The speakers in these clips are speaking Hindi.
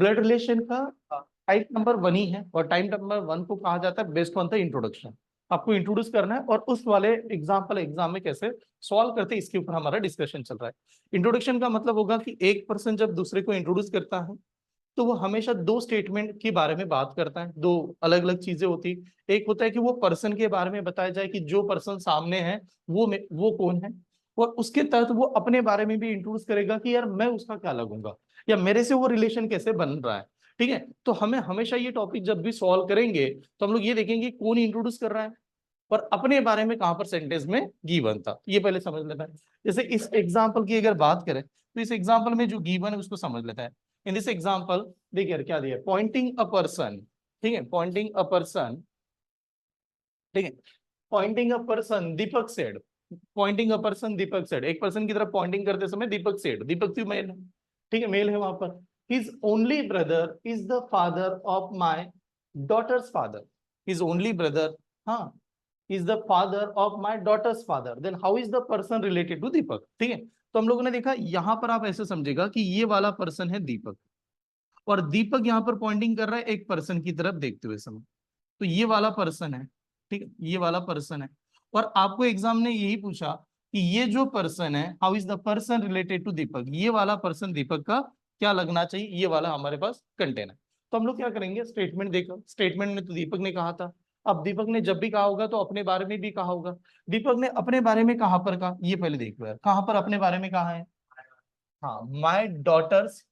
ब्लड रिलेशन का टाइप नंबर 1 ही है, और टाइप नंबर 1 को कहा जाता है बेस्ड ऑन द इंट्रोडक्शन। आपको इंट्रोड्यूस करना है और उस वाले एग्जाम में कैसे सॉल्व करते हैं इसके ऊपर हमारा डिस्कशन चल रहा है। इंट्रोडक्शन का मतलब होगा कि एक पर्सन जब दूसरे को इंट्रोड्यूस करता है तो वो हमेशा दो स्टेटमेंट के बारे में बात करता है। दो अलग अलग चीजें होती। एक होता है कि वो पर्सन के बारे में बताया जाए कि जो पर्सन सामने है वो कौन है, और उसके तहत वो अपने बारे में भी इंट्रोड्यूस करेगा कि यार मैं उसका क्या लगूंगा या मेरे से वो रिलेशन कैसे बन रहा है। ठीक है, तो हमें हमेशा ये टॉपिक जब भी सॉल्व करेंगे तो हम लोग ये देखेंगे कौन इंट्रोड्यूस कर रहा है और अपने बारे में कहां पर सेंटेंस में गिवन था, ये पहले समझ लेता है। जैसे इस एग्जाम्पल की अगर बात करें तो इस एग्जाम्पल में जो गिवन है उसको समझ लेता है। इन दिस एग्जाम्पल देखिए क्या दिया, पॉइंटिंग अ पर्सन। ठीक है, पॉइंटिंग अ पर्सन। ठीक है, pointing a person Deepak said. Pointing a person Deepak said, एक पर्सन की तरफ पॉइंटिंग करते समय दीपक सेड, दीपक तो मेल है। ठीक है, मेल है वहां पर। His only brother is the father of my daughter's father. His only brother, हाँ, is the father of my daughter's father. Then how is the person related to Deepak. ठीक है, तो हम लोगों ने देखा यहां पर आप ऐसे समझेगा कि ये वाला पर्सन है दीपक, और दीपक यहां पर पॉइंटिंग कर रहा है एक पर्सन की तरफ देखते हुए समय। तो ये वाला पर्सन है। ठीक है, ये वाला पर्सन है, और आपको एग्जाम ने यही पूछा कि ये जो पर्सन है how is the person related to Deepak, ये वाला पर्सन दीपक का क्या लगना चाहिए, ये वाला हमारे पास कंटेन है। तो हम लोग क्या करेंगे, स्टेटमेंट देखो, स्टेटमेंट में तो दीपक ने कहा था। अब दीपक ने जब भी कहा होगा तो अपने बारे में भी कहा होगा। दीपक ने अपने बारे में कहां पर कहा, ये पहले देखो यार, कहां पर अपने बारे में कहा है। हाँ, my daughter's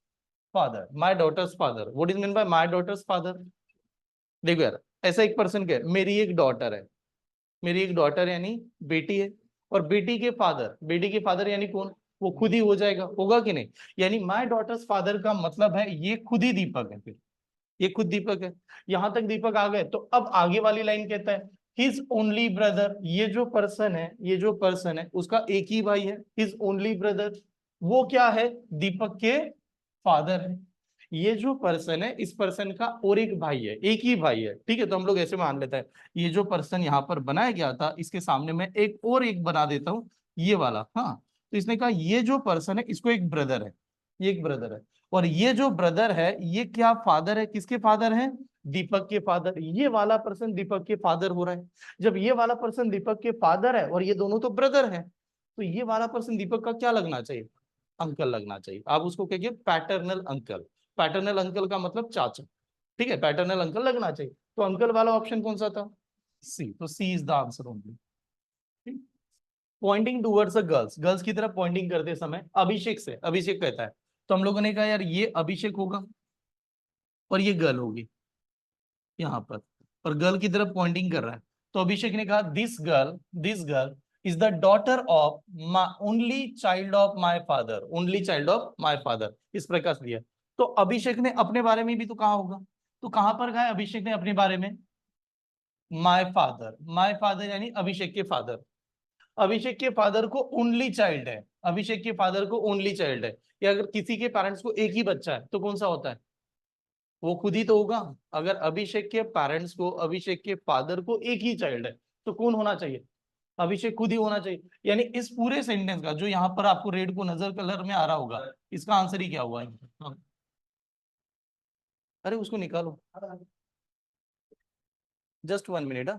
father, my daughter's father, what is mean by my daughter's father. देखो यार, ऐसा एक पर्सन क्या है, मेरी एक डॉटर है, मेरी एक डॉटर यानी बेटी है, और बेटी के फादर, बेटी के फादर यानी कौन, वो खुद ही हो जाएगा, होगा कि नहीं। यानी माई डॉटर्स फादर का मतलब है ये खुद ही दीपक है, फिर ये खुद दीपक है। यहां तक दीपक आ गए, तो अब आगे वाली लाइन कहता है हिज ओनली ब्रदर, ये जो पर्सन है, ये जो पर्सन है उसका एक ही भाई है, हिज ओनली ब्रदर, वो क्या है, दीपक के फादर है। ये जो पर्सन है इस पर्सन का और एक भाई है, एक ही भाई है। ठीक है, तो हम लोग ऐसे मान लेते हैं ये जो पर्सन यहाँ पर बनाया गया था इसके सामने मैं एक और एक बना देता हूँ, ये वाला। हाँ, तो इसने कहा ये जो पर्सन है इसको एक ब्रदर है, ये एक ब्रदर है, और ये जो ब्रदर है ये क्या फादर है, किसके फादर है, दीपक के फादर। ये वाला पर्सन दीपक के फादर हो रहा है। जब ये वाला पर्सन दीपक के फादर है और ये दोनों तो ब्रदर है, तो ये वाला पर्सन दीपक का क्या लगना चाहिए, अंकल लगना चाहिए। आप उसको कहिए पैटर्नल अंकल। पैटर्नल अंकल का मतलब चाचा। ठीक है, पैटर्नल अंकल लगना चाहिए। तो अंकल वाला ऑप्शन कौन सा था, सी, तो C is the answer only. Pointing towards a girls, girls की तरफ पॉइंटिंग करते समय अभिषेक से, अभिषेक कहता है, तो हम लोगों ने कहा यार ये अभिषेक होगा और ये गर्ल होगी यहाँ पर, और गर्ल की तरफ पॉइंटिंग कर रहा है। तो अभिषेक ने कहा this girl is the daughter of my only child of my father, only child of my father, इस प्रकार से दिया। तो अभिषेक ने अपने बारे में भी तो कहा होगा, तो कहां पर कहा है अभिषेक ने अपने बारे में, माय फादर यानी अभिषेक के फादर। अभिषेक के फादर को ओनली चाइल्ड है, अभिषेक के फादर को ओनली चाइल्ड है, या अगर किसी के पेरेंट्स को एक ही बच्चा है तो कौन सा होता है, वो खुद ही तो होगा। अगर अभिषेक के पेरेंट्स को, अभिषेक के फादर को एक ही चाइल्ड है तो कौन होना चाहिए, अभिषेक खुद ही होना चाहिए। यानी इस पूरे सेंटेंस का जो यहाँ पर आपको रेड को नजर कलर में आ रहा होगा, इसका आंसर ही क्या हुआ है। हाँ। अरे उसको निकालो, जस्ट 1 मिनट।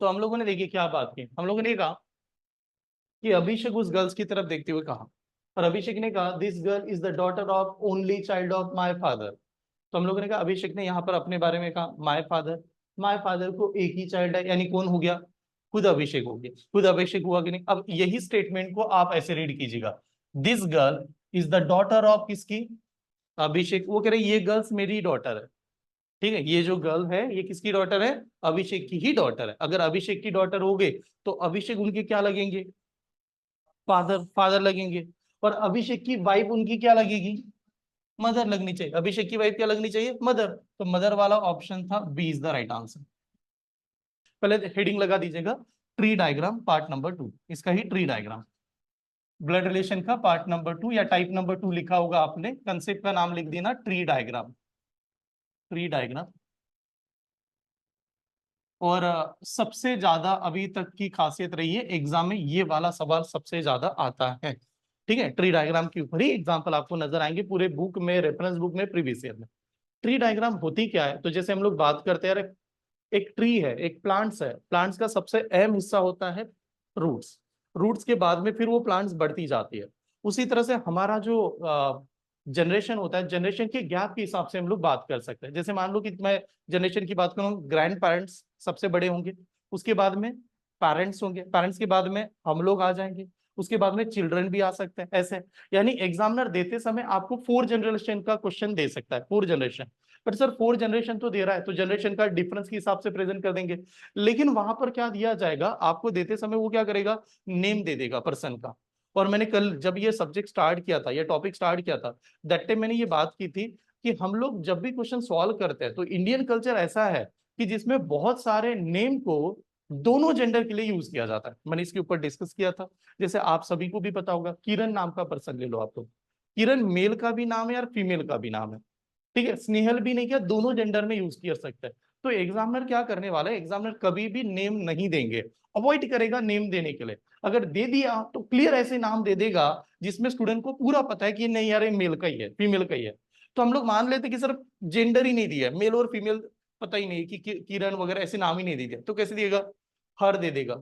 तो हम लोगों ने देखिए क्या बात की, हम लोगों ने कहा कि अभिषेक उस गर्ल्स की तरफ देखते हुए कहा, और अभिषेक ने कहा this girl is the daughter of only child of my father. तो हम लोगों ने कहा अभिषेक ने यहाँ पर अपने बारे में कहा माय फादर को एक ही चाइल्ड है, यानी कौन हो गया, खुद अभिषेक हो गया, खुद अभिषेक हुआ कि नहीं। अब यही स्टेटमेंट को आप ऐसे रीड कीजिएगा, this girl is the daughter of किसकी, अभिषेक। वो कह रहे ये गर्ल्स मेरी डॉटर है। ठीक है, ये जो गर्ल है ये किसकी डॉटर है, अभिषेक की ही डॉटर है। अगर अभिषेक की डॉटर हो गए तो अभिषेक उनके क्या लगेंगे, फादर, फादर लगेंगे। और अभिषेक की वाइफ उनकी क्या लगेगी, मदर लगनी चाहिए। अभिषेक की वाइफ क्या लगनी चाहिए, मदर। तो मदर वाला ऑप्शन था, B is the right answer. पहले हेडिंग लगा दीजिएगा, ट्री डायग्राम पार्ट नंबर 2, इसका ही ट्री डायग्राम, ब्लड रिलेशन का पार्ट नंबर 2 या टाइप नंबर 2 लिखा होगा आपने, कंसेप्ट का नाम लिख देना ट्री डायग्राम, ट्री डायग्राम। और सबसे ज्यादा अभी तक की खासियत रही है एग्जाम में ये वाला सवाल सबसे ज्यादा आता है। ठीक है, ट्री डायग्राम के ऊपर ही एग्जांपल आपको नजर आएंगे पूरे बुक में, रेफरेंस बुक में, प्रीवियस ईयर में। ट्री डायग्राम होती क्या है, तो जैसे हम लोग बात करते हैं यार, एक ट्री है, एक प्लांट्स है, प्लांट्स का सबसे अहम हिस्सा होता है रूट्स। रूट्स के बाद में फिर वो प्लांट्स बढ़ती जाती है। उसी तरह से हमारा जो जनरेशन होता है, जनरेशन के गैप के हिसाब से हम लोग बात कर सकते हैं। जैसे मान लो कि मैं जनरेशन की बात करूँ, ग्रैंड पेरेंट्स सबसे बड़े होंगे, उसके बाद में पेरेंट्स होंगे, पेरेंट्स के बाद में हम लोग आ जाएंगे, उसके बाद में चिल्ड्रन भी आ सकते हैं, ऐसे। यानी एग्जामिनर देते समय आपको 4 जनरेशन का क्वेश्चन दे सकता है, 4 जनरेशन। बट सर 4 जनरेशन तो दे रहा है, तो जनरेशन का डिफरेंस के हिसाब से प्रेजेंट कर देंगे। लेकिन वहां पर क्या दिया जाएगा आपको देते समय, वो क्या करेगा, नेम दे देगा पर्सन का। और मैंने कल जब ये सब्जेक्ट स्टार्ट किया था, ये टॉपिक स्टार्ट किया था, दैट टाइम मैंने ये बात की थी कि हम लोग जब भी क्वेश्चन सॉल्व करते हैं तो इंडियन कल्चर ऐसा है कि जिसमें बहुत सारे नेम को दोनों जेंडर के लिए यूज किया जाता है। मैंने इसके ऊपर डिस्कस किया था। जैसे आप सभी को भी पता होगा, किरण नाम का पर्सन ले लो आप लोग, किरण मेल का भी नाम है और फीमेल का भी नाम है, ठीक है। स्नेहल भी नहीं किया, दोनों जेंडर में यूज कर सकते हैं। तो एग्जामिनर क्या करने वाला है, एग्जामिनर कभी भी नेम नहीं देंगे, अवॉइड करेगा नेम देने के लिए। अगर दे दिया तो क्लियर ऐसे नाम दे देगा जिसमें स्टूडेंट को पूरा पता है कि नहीं यार ये मेल का ही है, फीमेल का ही है। तो हम लोग मान लेते कि सर जेंडर ही नहीं दिया, मेल और फीमेल पता ही नहीं कि किरण वगैरह ऐसे नाम ही नहीं दिए, तो कैसे दिएगा, हर दे देगा,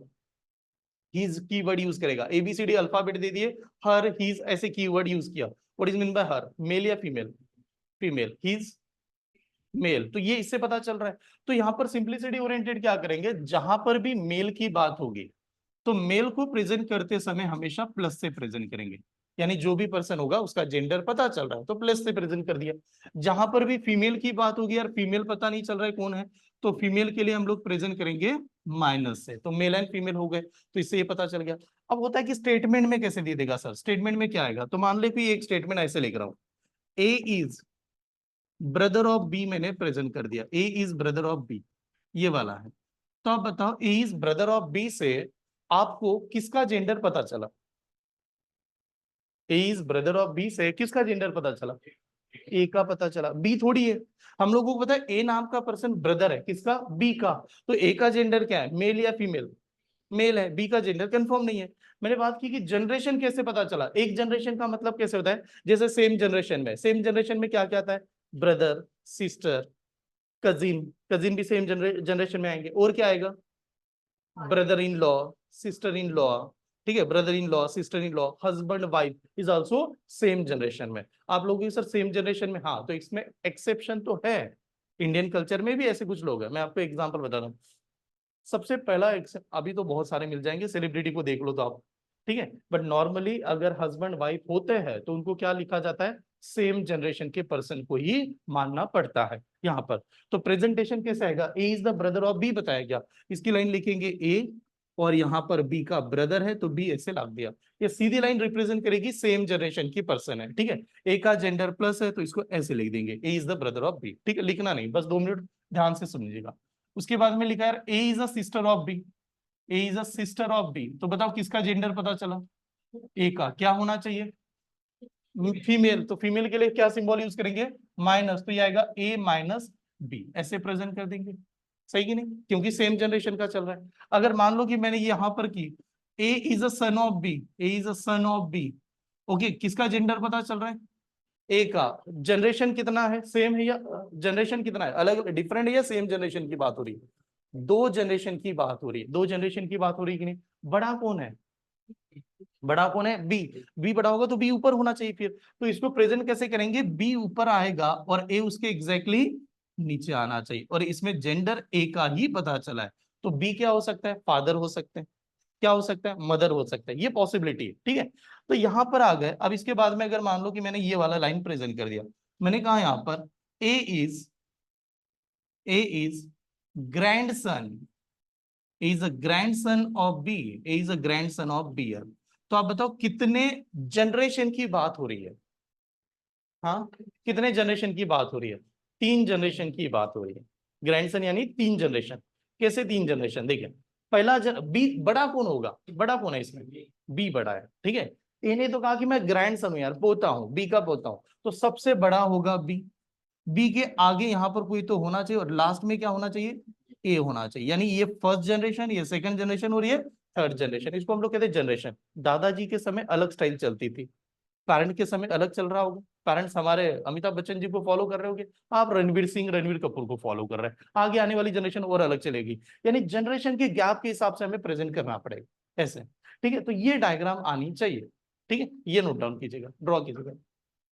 हीज कीवर्ड यूज करेगा, एबीसीडी अल्फाबेट दे दिए, हर हीज ऐसे कीवर्ड यूज किया। What is mean by her, male या फीमेल, फीमेल, हीज मेल, तो ये इससे पता चल रहा है। तो यहाँ पर सिंप्लिसिटी ओरिएंटेड क्या करेंगे, जहां पर भी मेल की बात होगी तो मेल को प्रेजेंट करते समय हमेशा प्लस से प्रेजेंट करेंगे। यानी जो भी पर्सन होगा उसका जेंडर पता चल रहा है तो प्लस से प्रेजेंट कर दिया। जहां पर भी फीमेल की बात होगी, यार फीमेल पता नहीं चल रहा है कौन है, तो फीमेल के लिए हम लोग प्रेजेंट करेंगे माइनस से, तो मेल एंड फीमेल हो गए, तो इससे ये पता चल गया। अब होता है कि स्टेटमेंट में कैसे दे देगा सर, स्टेटमेंट में क्या आएगा, तो मान ले कि एक स्टेटमेंट ऐसे लिख रहा हूं, ए इज ब्रदर ऑफ बी, मैंने प्रेजेंट कर दिया ए इज ब्रदर ऑफ बी, ये वाला है। तो आप बताओ ए इज ब्रदर ऑफ बी से आपको किसका जेंडर पता चला, ए इज ब्रदर ऑफ बी से किसका जेंडर पता चला, ए का पता चला, बी थोड़ी है। हम लोगों को पता है ए नाम का पर्सन ब्रदर है किसका, बी का, तो ए का जेंडर क्या है, मेल या फीमेल, मेल है, बी का जेंडर कंफर्म नहीं है। मैंने बात की कि जनरेशन कैसे पता चला, एक जनरेशन का मतलब कैसे होता है, जैसे सेम जनरेशन में, सेम जनरेशन में क्या क्या आता है, ब्रदर, सिस्टर, कजिन, कजिन भी सेम जनरेशन में आएंगे, और क्या आएगा, brother in law, sister in law, ठीक है, brother in law, sister in law, husband wife is also same generation में। आप लोग सर सेम जनरेशन में, हाँ, तो इसमें एक्सेप्शन तो है, इंडियन कल्चर में भी ऐसे कुछ लोग हैं। मैं आपको एग्जांपल बता रहा हूँ, सबसे पहला अभी तो बहुत सारे मिल जाएंगे, सेलिब्रिटी को देख लो तो आप, ठीक है। बट नॉर्मली अगर हस्बैंड वाइफ होते हैं तो उनको क्या लिखा जाता है, सेम जनरेशन के पर्सन को ही मानना पड़ता है यहाँ पर। तो प्रेजेंटेशन कैसे आएगा, A is the brother of B बताया गया, इसकी लाइन लिखेंगे ए, और यहाँ पर बी का ब्रदर है तो बी ऐसे लाग दिया। ये सीधी लाइन रिप्रेजेंट करेगी सेम जनरेशन की पर्सन है, ठीक है। ए का जेंडर प्लस है तो इसको ऐसे लिख देंगे, A is the brother of B, ठीक है, लिखना नहीं, बस 2 मिनट ध्यान से समझिएगा। उसके बाद में लिखा है A is a sister of B, A is a sister of B, तो बताओ किसका जेंडर पता चला, ए का, क्या होना चाहिए, फीमेल, तो फीमेल के लिए क्या सिंबल यूज करेंगे, माइनस, तो ये आएगा ए माइनस बी, ऐसे प्रेजेंट कर देंगे, सही कि नहीं, क्योंकि सेम जनरेशन का चल रहा है। अगर मान लो कि मैंने यहां पर की A is a son of B, A is a son of B, okay, किसका जेंडर पता चल रहा है, ए का, जनरेशन कितना है, सेम है या जनरेशन कितना है, अलग डिफरेंट है या सेम जनरेशन की बात हो रही है, 2 जनरेशन की बात हो रही है, 2 जनरेशन की बात हो रही है कि नहीं। बड़ा कौन है, बड़ा कौन है, बी, बी बड़ा होगा तो बी ऊपर होना चाहिए फिर, तो इसको प्रेजेंट कैसे करेंगे, बी ऊपर आएगा और ए उसके एग्जैक्टली नीचे आना चाहिए, और इसमें जेंडर ए का ही पता चला है, तो बी क्या हो सकता है, फादर हो सकते हैं, क्या हो सकता है, मदर हो सकता है, ये पॉसिबिलिटी है, ठीक है। तो यहां पर आ गए। अब इसके बाद में अगर मान लो कि मैंने ये वाला लाइन प्रेजेंट कर दिया, मैंने कहा यहां पर A is, A is grandson, is a grandson of B, is a grandson of B, तो आप बताओ कितने जनरेशन की बात हो रही है, हाँ, कितने जनरेशन की बात हो रही है, 3 जनरेशन की बात हो रही है, ग्रैंडसन यानी 3 जनरेशन। कैसे 3 जनरेशन, देखिए पहला बी बड़ा कौन होगा, बड़ा कौन है इसमें, बी बड़ा है, ठीक है। इन्हें तो कहा कि मैं ग्रैंडसन हूं यार, पोता हूं, बी का पोता हूं, तो सबसे बड़ा होगा बी, बी के आगे यहां पर कोई तो होना चाहिए और लास्ट में क्या होना चाहिए, ए होना चाहिए, यानी ये फर्स्ट जनरेशन, ये सेकंड जनरेशन हो रही है, थर्ड जनरेशन, इसको हम लोग कहते हैं जनरेशन। दादाजी के समय अलग स्टाइल चलती थी, पेरेंट के समय अलग चल रहा होगा। पेरेंट्स हमारे अमिताभ बच्चन जी को फॉलो कर रहे होगे, आप रणवीर सिंह रणवीर कपूर को फॉलो कर रहे हैं, आगे आने वाली जनरेशन और अलग चलेगी। यानी जनरेशन के गैप के हिसाब से हमें प्रेजेंट करना पड़ेगा ऐसे। ठीक है, तो ये डायग्राम आनी चाहिए। ठीक है, ये नोट डाउन कीजिएगा, ड्रॉ कीजिएगा।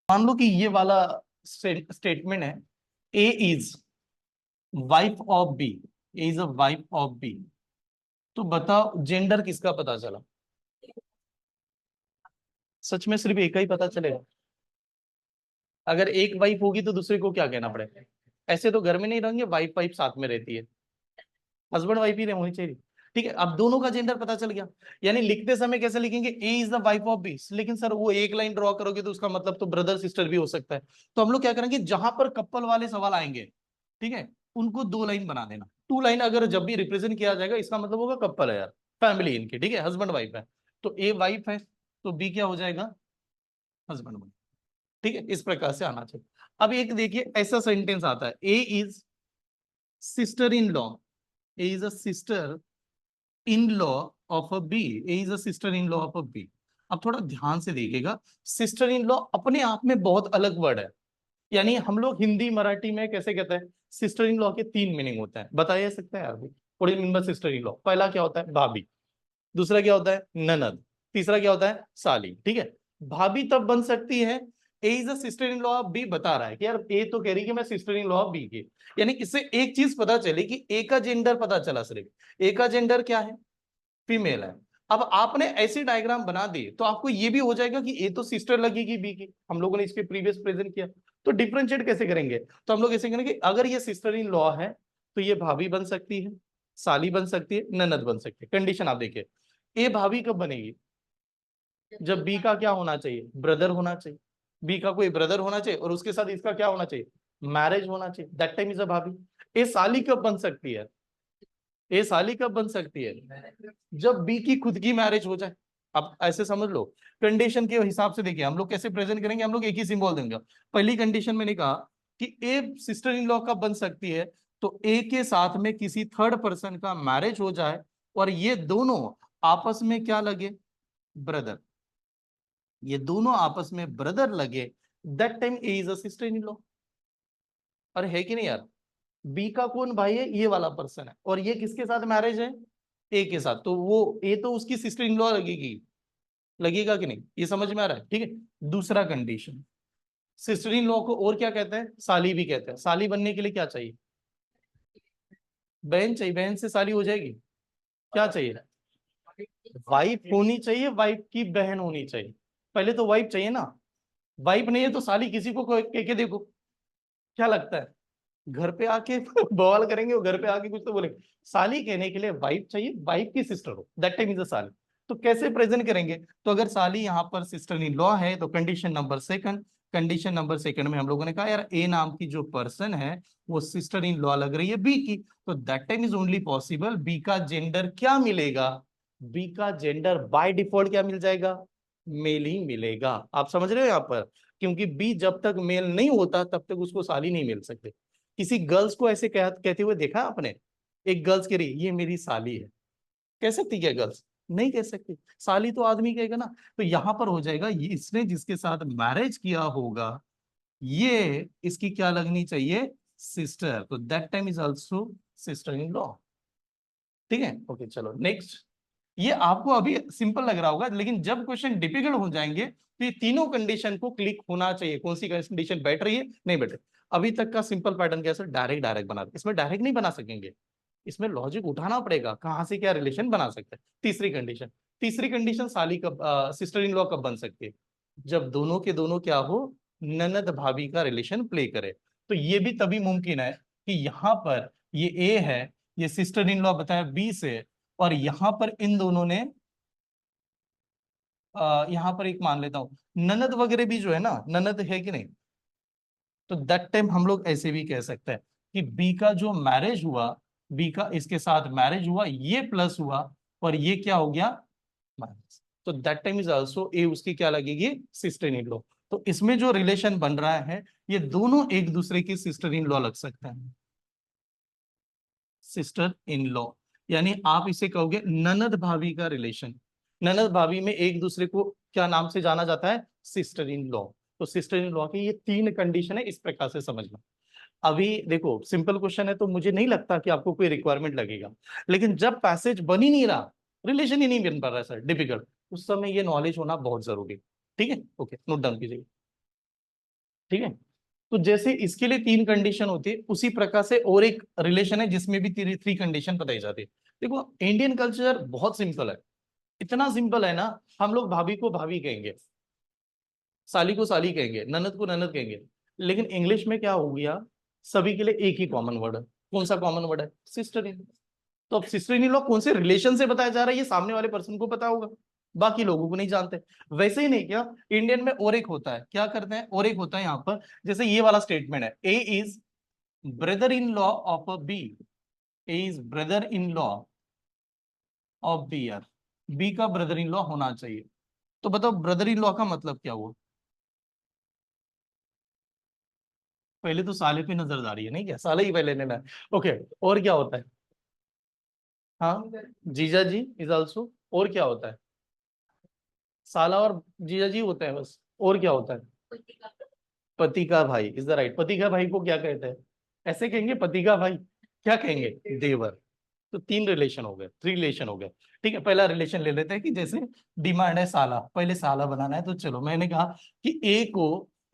मान लो कि ये वाला स्टेटमेंट है, A is wife of B, A is a wife of B. तो बताओ जेंडर किसका पता चला? सच में सिर्फ एक का ही पता चलेगा? अगर एक वाइफ होगी तो दूसरे को क्या कहना पड़ेगा? ऐसे तो घर में नहीं रहेंगे, वाइफ वाइफ साथ में रहती है, हस्बैंड वाइफ ही होनी चाहिए। ठीक है, अब दोनों का जेंडर पता चल गया। यानी लिखते समय कैसे लिखेंगे, A is the wife of B, लेकिन सर वो एक लाइन ड्रॉ करोगे तो उसका मतलब तो ब्रदर सिस्टर भी हो सकता है। तो हम लोग क्या करेंगे, जहां पर कपल वाले सवाल आएंगे, ठीक है, उनको दो लाइन बना देना। टू लाइन अगर जब भी रिप्रेजेंट किया जाएगा, इसका मतलब होगा कपल है यार, फैमिली इनकी, ठीक है, हस्बैंड वाइफ है। तो ए वाइफ है तो बी क्या हो जाएगा, हस्बैंड वाइफ। ठीक है, इस प्रकार से आना चाहिए। अब एक देखिए ऐसा सेंटेंस आता है, A is sister in law, A is a sister in law of a B, A is a sister in law of a B. अब थोड़ा ध्यान से देखिएगा, सिस्टर इन लॉ अपने आप में बहुत अलग वर्ड है। यानी हम लोग हिंदी मराठी में कैसे कहते हैं, सिस्टर इन लॉ के तीन मीनिंग होते हैं, बताइए सकते हैं यार भी? What is mean by sister in law? पहला क्या होता है, भाभी। दूसरा क्या होता है, ननद। तीसरा क्या होता है, साली। ठीक है, भाभी तब बन सकती है, A is a sister in law of B बता रहा है कि यार ए तो कह रही है कि मैं sister in law of B की। यानी इससे एक चीज पता चली कि ए का जेंडर पता चला, सिर्फ ए का जेंडर क्या है, फीमेल है। अब आपने ऐसी डायग्राम बना दी तो आपको ये भी हो जाएगा कि ए तो सिस्टर लगेगी बी की, हम लोगों ने इसके प्रीवियस प्रेजेंट किया। तो डिफरेंशिएट कैसे करेंगे, तो हम लोग ऐसे करेंगे, अगर ये सिस्टर इन लॉ है तो ये भाभी बन सकती है, साली बन सकती है, ननद बन सकती है। कंडीशन आप देखिए, ए भाभी कब बनेगी, जब बी का क्या होना चाहिए, ब्रदर होना चाहिए। बी का कोई ब्रदर होना चाहिए और उसके साथ इसका क्या होना चाहिए, मैरिज होना चाहिए, दैट टाइम इज अ भाभी। ए साली कब बन सकती है, ए साली कब बन सकती है, जब बी की खुद की मैरिज हो जाए। अब ऐसे समझ लो, कंडीशन के हिसाब से देखिए हम लोग कैसे प्रेजेंट करेंगे, हम लोग एक ही सिंबल देंगे। पहली कंडीशन मैंने कहा कि ए सिस्टर इन लॉ कब बन सकती है, तो ए के साथ में किसी थर्ड पर्सन का मैरिज हो जाए और ये दोनों आपस में क्या लगे, ब्रदर। ये दोनों आपस में ब्रदर लगे, that time A is a sister in law. अरे है कि नहीं यार, बी का कौन भाई है, ये वाला पर्सन है, और ये किसके साथ मैरिज है, ए के साथ, तो वो ए तो उसकी सिस्टर इन लॉ लगेगी, लगेगा कि नहीं, ये समझ में आ रहा है? ठीक है, दूसरा कंडीशन, सिस्टर इन लॉ को और क्या कहते हैं, साली भी कहते हैं। साली बनने के लिए क्या चाहिए, बहन चाहिए, बहन से साली हो जाएगी, क्या चाहिए, वाइफ होनी चाहिए, वाइफ की बहन होनी चाहिए। पहले तो वाइफ चाहिए ना, वाइफ नहीं है तो साली किसी को कह के देखो, क्या लगता है, घर पे आके बवाल करेंगे, वो घर पे आके कुछ तो बोलेंगे। साली कहने के लिए वाइफ चाहिए, वाइफ की सिस्टर हो, दैट टाइम इज अ साली। तो कैसे प्रेजेंट करेंगे, तो अगर साली यहाँ पर सिस्टर इन लॉ है तो condition number second, condition number second में हम लोगों ने कहा यार ए नाम की जो पर्सन है वो सिस्टर इन लॉ लग रही है बी की, तो that time is only possible B का जेंडर क्या मिलेगा, बी का जेंडर बाय डिफॉल्ट क्या मिल जाएगा, मेल ही मिलेगा। आप समझ रहे हो यहाँ पर, क्योंकि बी जब तक मेल नहीं होता तब तक उसको साली नहीं मिल सकते। किसी गर्ल्स को ऐसे कहते हुए देखा आपने, एक गर्ल्स कह रही ये मेरी साली है, कह सकती क्या गर्ल्स, नहीं कह सकती, साली तो आदमी कहेगा ना। तो यहां पर हो जाएगा ये इसने जिसके साथ मैरिज किया होगा ये इसकी क्या लगनी चाहिए, सिस्टर, तो that time is also sister in law. ठीक है, ओके चलो नेक्स्ट। ये आपको अभी सिंपल लग रहा होगा, लेकिन जब क्वेश्चन डिफिकल्ट हो जाएंगे तो ये तीनों कंडीशन को क्लिक होना चाहिए, कौन सी कंडीशन बैठ रही है, नहीं बैठ रही। अभी तक का सिंपल पैटर्न कैसे, डायरेक्ट डायरेक्ट बना, इसमें डायरेक्ट नहीं बना सकेंगे, इसमें लॉजिक उठाना पड़ेगा, कहां से क्या रिलेशन बना सकते हैं। तीसरी कंडीशन, तीसरी कंडीशन साली कब, सिस्टर इन लॉ कब बन सकती है, जब दोनों के दोनों क्या हो, ननद भाभी का रिलेशन प्ले करे। तो ये भी तभी मुमकिन है कि यहाँ पर ये ए है, ये सिस्टर इन लॉ बताया बी से, और यहां पर इन दोनों ने यहां पर एक मान लेता हूं ननद वगैरह भी जो है ना, ननद है कि नहीं, तो दैट टाइम हम लोग ऐसे भी कह सकते हैं कि बी का जो मैरिज हुआ, बी का इसके साथ मैरिज हुआ, ये प्लस हुआ और ये क्या हो गया, माइनस, तो that time is also a उसकी क्या लगेगी, सिस्टर इन लॉ। तो इसमें जो रिलेशन बन रहा है ये दोनों एक दूसरे की सिस्टर इन लॉ लग सकते हैं, सिस्टर इन लॉ। यानी आप इसे कहोगे ननद भाभी का रिलेशन। ननद भाभी में एक दूसरे को क्या नाम से जाना जाता है? Sister in law. तो सिस्टर इन लॉ की ये 3 कंडीशन है, इस प्रकार से समझना। अभी देखो सिंपल क्वेश्चन है तो मुझे नहीं लगता कि आपको कोई रिक्वायरमेंट लगेगा, लेकिन जब पैसेज बन ही नहीं रहा, रिलेशन ही नहीं बन पा रहा है सर, डिफिकल्ट, उस समय ये नॉलेज होना बहुत जरूरी है। ठीक है, ओके, नोट डाउन कीजिए। ठीक है, तो जैसे इसके लिए 3 कंडीशन होती है, उसी प्रकार से और एक रिलेशन है जिसमें भी 3 कंडीशन बताई जाती है। देखो इंडियन कल्चर बहुत सिंपल है, इतना सिंपल है ना, हम लोग भाभी को भाभी कहेंगे, साली को साली कहेंगे, ननद को ननद कहेंगे, लेकिन इंग्लिश में क्या हो गया, सभी के लिए एक ही कॉमन वर्ड है। कौन सा कॉमन वर्ड है? Sister in. तो अब सिस्टर इन लॉ कौन से रिलेशन से बताया जा रहा है, ये सामने वाले पर्सन को पता होगा, बाकी लोगों को नहीं जानते। वैसे ही नहीं क्या, इंडियन में और एक होता है, क्या करते हैं, और एक होता है यहाँ पर, जैसे ये वाला स्टेटमेंट है, A is brother in law of a B, A is brother in law of B, यार बी का ब्रदर इन लॉ होना चाहिए। तो बताओ ब्रदर इन लॉ का मतलब क्या हुआ? पहले तो साले पे नजरदारी है, नहीं क्या, साले ही पहले लेना है। ओके, और क्या होता है? हाँ, जीजा जी इज ऑल्सो, और क्या होता है? साला और जीजा जी होते हैं बस, और क्या होता है? पति का भाई इज द राइट। पति का भाई को क्या कहते हैं? ऐसे कहेंगे पति का भाई, क्या कहेंगे? देवर। तो 3 रिलेशन हो गए, 3 रिलेशन हो गए। ठीक है, पहला रिलेशन ले लेते हैं कि जैसे डिमांड है साला, पहले साला बनाना है, तो चलो मैंने कहा कि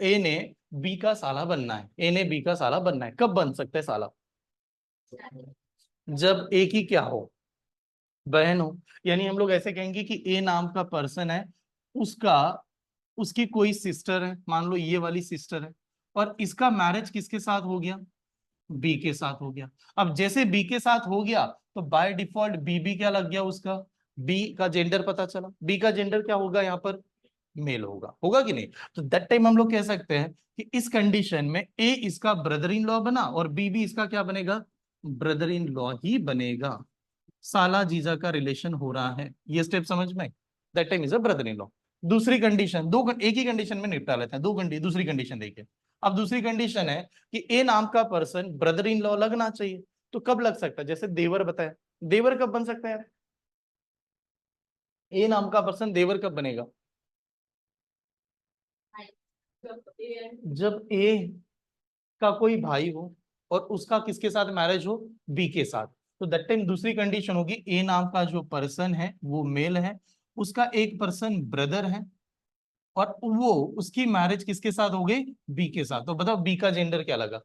ए ने बी का साला बनना है, ए ने बी का साला बनना है। कब बन सकता है साला? जब ए की क्या हो, बहन हो। यानी हम लोग ऐसे कहेंगे कि ए नाम का पर्सन है, उसका उसकी कोई सिस्टर है, मान लो ये वाली सिस्टर है, और इसका मैरिज किसके साथ हो गया? बी के साथ हो गया। अब जैसे बी के साथ हो गया, तो बाय डिफॉल्ट बी भी क्या लग गया उसका, बी का जेंडर पता चला, बी का जेंडर क्या होगा यहाँ पर? मेल होगा, होगा कि नहीं? तो दैट टाइम हम लोग कह सकते हैं कि इस कंडीशन में ए इसका ब्रदर इन लॉ बना, और बी भी इसका क्या बनेगा? ब्रदर इन लॉ ही बनेगा। साला जीजा का रिलेशन हो रहा है, ये स्टेप समझ में? That time is a brother in law. दूसरी कंडीशन, एक ही कंडीशन में निपटा लेते हैं, दूसरी कंडीशन देखिए। अब दूसरी कंडीशन है कि ए नाम का पर्सन ब्रदर इन लॉ लगना चाहिए। तो कब लग सकता है? जैसे देवर बताया, देवर कब बन सकता है? ए नाम का पर्सन देवर कब बनेगा? जब ए का कोई भाई हो और उसका किसके साथ मैरिज हो? बी के साथ। तो दैट टाइम दूसरी कंडीशन होगी, ए नाम का जो पर्सन है वो मेल है, उसका एक पर्सन ब्रदर है, और वो उसकी मैरिज किसके साथ हो गई? बी के साथ। तो बताओ बी का जेंडर क्या लगा?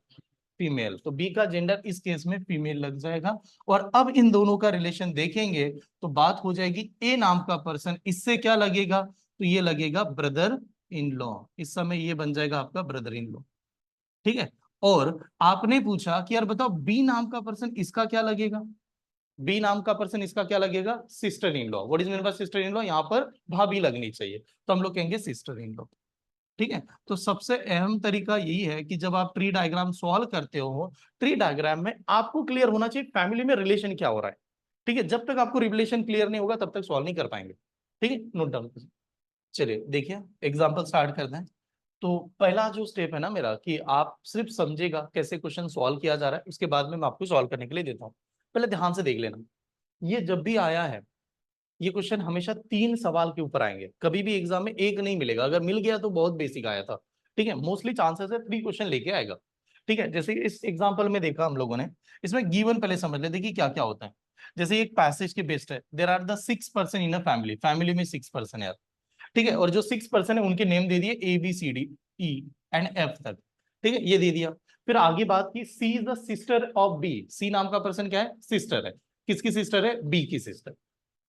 फीमेल। तो बी का जेंडर इस केस में फीमेल लग जाएगा। और अब इन दोनों का रिलेशन देखेंगे तो बात हो जाएगी, ए नाम का पर्सन इससे क्या लगेगा? तो ये लगेगा ब्रदर इन लॉ। इस समय ये बन जाएगा आपका ब्रदर इन लॉ। ठीक है, और आपने पूछा कि यार बताओ बी नाम का पर्सन इसका क्या लगेगा? बी नाम का पर्सन इसका क्या लगेगा? Sister in law. What is mean by sister in law? यहाँ पर भाभी लगनी चाहिए, तो हम लोग कहेंगे सिस्टर इन लॉ। ठीक है, तो सबसे अहम तरीका यही है कि जब आप ट्री डायग्राम सॉल्व करते हो, ट्री डायग्राम में आपको क्लियर होना चाहिए फैमिली में रिलेशन क्या हो रहा है। ठीक है, जब तक आपको रिलेशन क्लियर नहीं होगा तब तक सॉल्व नहीं कर पाएंगे। ठीक है, नोट डाउन। चलिए देखिए, एग्जाम्पल स्टार्ट करते हैं। तो पहला जो स्टेप है ना मेरा, कि आप सिर्फ समझेगा कैसे क्वेश्चन सॉल्व किया जा रहा है, उसके बाद में मैं आपको सॉल्व करने के लिए देता हूँ। पहले ध्यान से देख लेना, ये जब भी आया है, ये क्वेश्चन हमेशा 3 सवाल के ऊपर आएंगे, कभी भी एग्जाम में एक नहीं मिलेगा, अगर मिल गया तो बहुत बेसिक आया था। ठीक है, मोस्टली चांसेस है 3 क्वेश्चन लेके आएगा। ठीक है, जैसे इस एग्जाम्पल में देखा हम लोगों ने, इसमें गिवन पहले समझ लेते कि क्या क्या होता है। जैसे एक पैसेज के बेस्ड है, there are the 6 person in a family, family में 6 पर्सन है। ठीक है, और जो 6 पर्सन है उनके नेम दे दिए ABCDE एंड F तक। ठीक है, ये दे दिया। फिर आगे बात की, C is the sister of B, C नाम का पर्सन क्या है? सिस्टर है। किसकी सिस्टर है? बी की sister.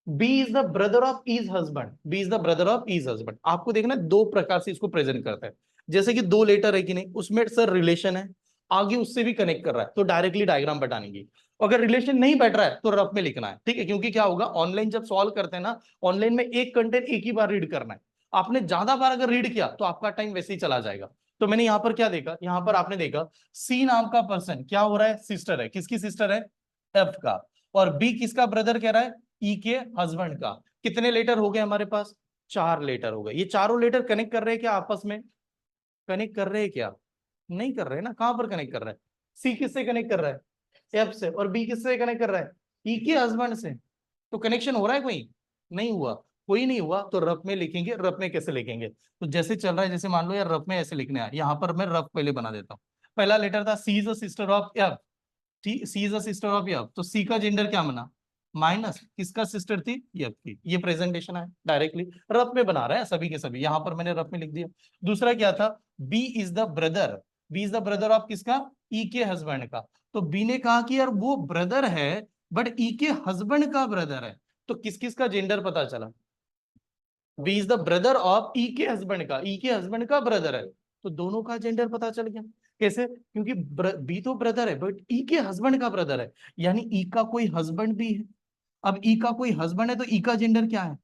B is the brother of his husband, B is the brother of his husband. आपको देखना 2 प्रकार से इसको प्रेजेंट करता है। जैसे कि 2 लेटर है कि नहीं, उसमें सर रिलेशन है, आगे उससे भी कनेक्ट कर रहा है, तो डायरेक्टली डायग्राम बताने की। अगर रिलेशन नहीं बैठ रहा है तो रफ में लिखना है। ठीक है, क्योंकि क्या होगा, ऑनलाइन जब सॉल्व करते हैं ना, ऑनलाइन में एक कंटेंट एक ही बार रीड करना है। आपने ज्यादा बार अगर रीड किया तो आपका टाइम वैसे ही चला जाएगा। तो मैंने यहाँ पर क्या देखा, यहाँ पर आपने देखा सी नाम का पर्सन क्या हो रहा है? सिस्टर है। किसकी सिस्टर है? एफ का। और बी किसका ब्रदर कह रहा है? ई के हस्बैंड का। कितने लेटर हो गए हमारे पास? 4 लेटर हो गए। ये चारों लेटर कनेक्ट कर रहे हैं क्या आपस में? कनेक्ट कर रहे हैं क्या? नहीं कर रहे हैं ना, कहां पर कनेक्ट कर रहा है? सी किससे कनेक्ट कर रहा है? एफ से। और बी किससे कनेक्ट कर रहा है? ई के हस्बैंड से, तो कनेक्शन हो रहा है कोई? नहीं हुआ, कोई नहीं हुआ, तो रफ में लिखेंगे। रफ में कैसे लिखेंगे? तो जैसे चल रहा है, जैसे मान लो यार रफ में ऐसे लिखने है, यहाँ पर मैं रफ पहले बना देता हूँ। पहला लेटर था C is a sister of F, C is a sister of F, तो सी का जेंडर क्या बना? माइनस, किसका सिस्टर थी? एफ की। ये प्रेजेंटेशन है, डायरेक्टली रफ में बना रहा है सभी के सभी, यहाँ पर मैंने रफ में लिख दिया। दूसरा क्या था? B is the brother, B is the brother of किसका? ई के हस्बैंड का। तो बी ने कहा कि यार वो ब्रदर है, बट ई के हस्बैंड का ब्रदर है, तो किस किस का जेंडर पता चला? B is the brother of E के हस्बैंड का, ई के हस्बैंड का ब्रदर है, तो दोनों का जेंडर पता चल गया। कैसे? क्योंकि बी तो ब्रदर है, बट ई के हस्बैंड का ब्रदर है, यानी ई का कोई हस्बैंड भी है। अब ई का कोई हस्बैंड है तो ई का जेंडर क्या है?